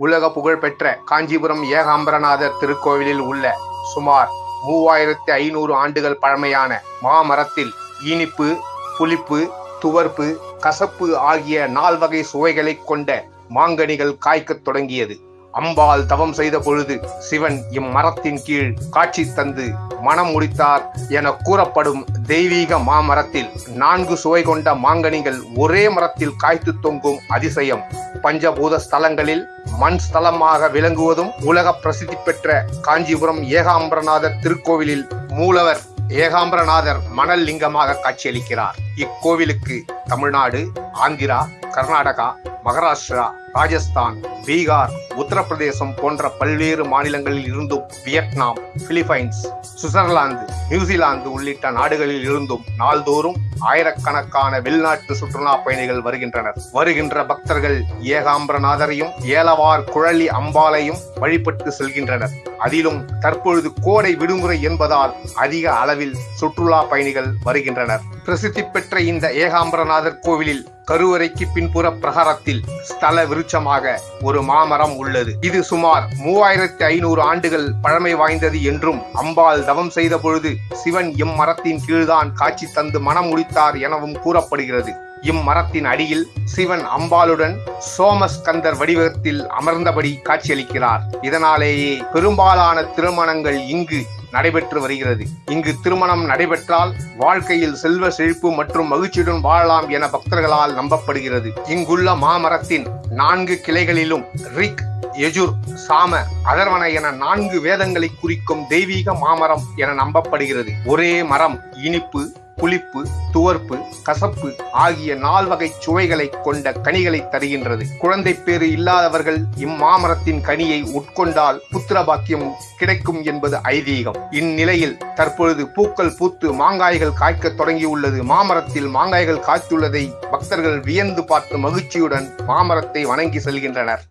உலக புகழ்பெற்ற காஞ்சிபுரம் ஏகாம்பரநாதர் திருக்கோவிலில் உள்ள சுமார் 3500 ஆண்டுகள் பழமையான மாமரத்தில் இனிப்பு, புளிப்பு, துவர்ப்பு, கசப்பு ஆகிய 4 வகை சுவைகளை கொண்ட மாங்கனிகள் காய்க்கத் தொடங்கியது. அம்பாள் தவம் செய்த பொழுது சிவன் இம்மரத்தின் கீழ் காட்சி தந்து மனம் முடித்தார் என கூறப்படும் தெய்வீக மாமரத்தில் 4 சுவை கொண்ட மாங்கனிகள் ஒரே மரத்தில் காய்த்து தொங்கும் அதிசயம் பஞ்சபூத ஸ்தலங்களில் மண் ஸ்தலமாக விளங்குவதும் உலக பிரசித்தி பெற்ற காஞ்சிபுரம் ஏகாம்பரநாதர் திருக்கோவிலில் மூலவர் ஏகாம்பரநாதர் மணல் லிங்கமாக காட்சியளிக்கிறார். இக்கோவிலுக்கு தமிழ்நாடு, ஆந்திரா, கர்நாடகா, மகாராஷ்டிரா, ராஜஸ்தான், பீகார், உத்தரப்பிரதேசம் போன்ற பல்வேறு மாநிலங்களில் இருந்தும், வியட்நாம், பிலிப்பைன்ஸ், சுவிட்சர்லாந்து, நியூசிலாந்து உள்ளிட்ட நாடுகளில் இருந்தும் நாள்தோறும் ஆயிரக்கணக்கான வெளிநாட்டு சுற்றுலா பயணிகள் வருகின்றனர். வருகின்ற பக்தர்கள் ஏகாம்பரநாதரையும் ஏலவார் குழலி அம்பாளையும் வழிபட்டு செல்கின்றனர். அதிலும் தற்பொழுது கோடை விடுமுறை என்பதால் அதிக அளவில் சுற்றுலா பயணிகள் வருகின்றனர். பிரசித்தி பெற்ற இந்த ஏகாம்பரநாதர் கோவிலில் கருவறைக்கு பின்புற பிரகாரத்தில் ஸ்தல விருட்சமாக ஒரு மாமரம் உள்ளது. இது சுமார் 3500 ஆண்டுகள் பழமை வாய்ந்தது என்றும், அம்பாள் தவம் செய்த பொழுது சிவன் இம்மரத்தின் கீழ்தான் காட்சி தந்து மனம் முடித்தார் எனவும் கூறப்படுகிறது. இம்மரத்தின் அடியில் சிவன் அம்பாளுடன் சோமஸ்கந்தர் வடிவத்தில் அமர்ந்தபடி காட்சியளிக்கிறார். இதனாலேயே பெரும்பாலான திருமணங்கள் இங்கு நடைபெற்று வருகிறது. இங்கு திருமணம் நடைபெற்றால் வாழ்க்கையில் செல்வ செழிப்பு மற்றும் மகிழ்ச்சியுடன் வாழலாம் என பக்தர்களால் நம்பப்படுகிறது. இங்குள்ள மாமரத்தின் 4 கிளைகளிலும் ரிக், யஜுர், சாம, அதர்வன என 4 வேதங்களை குறிக்கும் தெய்வீக மாமரம் என நம்பப்படுகிறது. ஒரே மரம் இனிப்பு, புளிப்பு, துவர்ப்பு, கசப்பு ஆகிய 4 வகை சுவைகளை கொண்ட கனிகளை தருகின்றது. குழந்தை பேறு இல்லாதவர்கள் இம்மாமரத்தின் கனியை உட்கொண்டால் புத்திர பாக்கியம் கிடைக்கும் என்பது ஐதீகம். இந்நிலையில் தற்பொழுது பூக்கள் பூத்து மாங்காய்கள் காய்க்க தொடங்கியுள்ளது. மாமரத்தில் மாங்காய்கள் காய்த்துள்ளதை பக்தர்கள் வியந்து பார்த்து மகிழ்ச்சியுடன் மாமரத்தை வணங்கி செல்கின்றனர்.